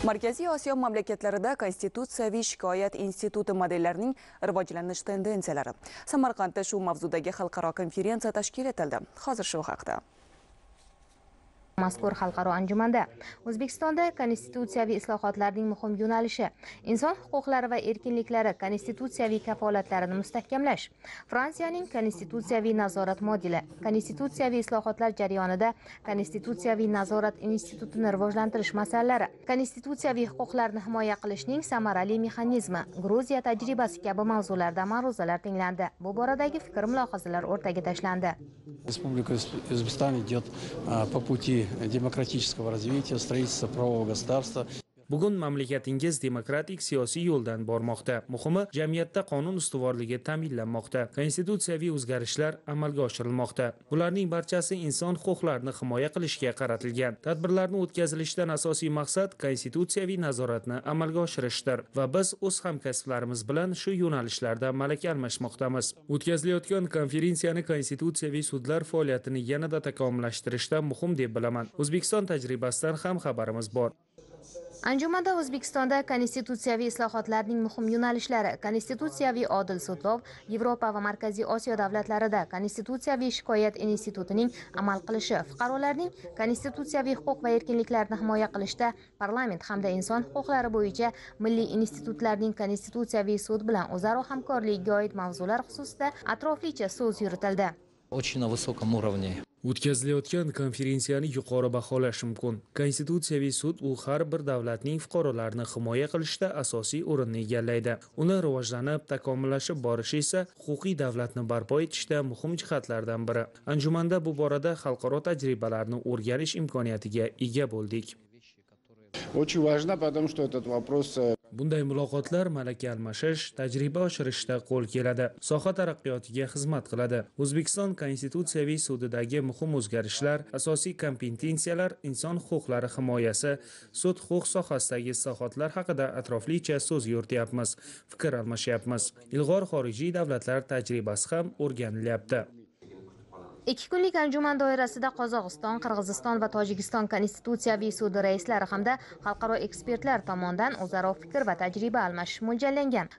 Markaziy Osiyo mamlakatlarida Konstitutsiyaviy shikoyat instituti modellarining rivojlanish tendensiyalari. Samarqandda shu mavzudagi xalqaro konferensiya tashkil etildi. Hozir shu haqda. Mazkur xalqaro anjumanda O'zbekistonda konstitutsiyaviy islohotlarning muhim yo'nalishi, inson huquqlari va erkinliklari konstitutsiyaviy kafolatlarini mustahkamlash, Fransiyaning konstitutsiyaviy nazorat modeli, konstitutsiyaviy islohotlar jarayonida konstitutsiyaviy nazorat institutini rivojlantirish masalalari, konstitutsiyaviy huquqlarni himoya qilishning samarali mexanizmi, Gruziya tajribasi kabi mavzularda ma'ruzalar tinglandi. Bu boradagi fikr-mulohazalar o'rtaga tashlandi. Республика Узбекистан идет по пути демократического развития, строительства правового государства. Bugun mamlakatingiz demokratik siyosiy yo'ldan bormoqda. Muhimi, jamiyatda qonun ustuvorligi ta'minlanmoqda. Konstitutsiyaviy o'zgarishlar amalga oshirilmoqda. Bularning barchasi inson huquqlarini himoya qilishga qaratilgan. Tadbirlarning o'tkazilishidan asosiy maqsad konstitutsiyaviy nazoratni amalga oshirishdir va biz o'z hamkasblarimiz bilan shu yo'nalishlarda malaka almashmoqdamiz. O'tkazilayotgan konferensiyani konstitutsiyaviy sudlar faoliyatini yanada takomillashtirishda muhim deb bilaman. O'zbekiston tajribasidan ham xabarimiz bor. Anjumanda O'zbekistonda konstitutsiyaviy islohotlarning muhim yo'nalishlari, konstitutsiyaviy odil sudlov, Yevropa va Markaziy Osiyo davlatlarida konstitutsiyaviy shikoyat institutining amal qilishi, fuqarolarning konstitutsiyaviy huquq va erkinliklarini himoya qilishda parlament hamda inson huquqlari bo'yicha milliy institutlarning konstitutsiyaviy sud bilan o'zaro hamkorligiga oid mavzular xususida atroflicha so'z yuritildi. Очень на высоком уровне. O'tkazilayotgan konferensiyani yuqori baholash mumkin. Konstitutsiyaviy sud u har bir davlatning fuqarolarini himoya qilishda asosiy o'rinni egallaydi. Uni rivojlanib, takomillashib borishi esa huquqiy davlatni barpo etishda muhim jihatlardan biri. Anjumanda bu borada xalqaro tajribalarni o'rganish imkoniyatiga ega bo'ldik. Очень важно, потому что этот вопрос... Bunday muloqotlar malaka almashish, tajriba oshirishda qo'l keladi, soha taraqqiyotiga xizmat qiladi. O'zbekiston konstitutsiyaviy sudidagi muhim o'zgarishlar, asosiy kompetensiyalar, inson huquqlari himoyasi, sud huquq sohasidagi islohotlar haqida atroflicha so'z yurityapmiz, fikr almashyapmiz. Ilg'or xorijiy davlatlar tajribasi ham o'rganilyapti. 2 kunlik anjuman doirasida Qozog'iston, Qirg'iziston va Tojikiston konstitutsiyaviy sudi raislari hamda xalqaro ekspertlar tomonidan o'zaro fikr va tajriba almashish mo'ljallangan.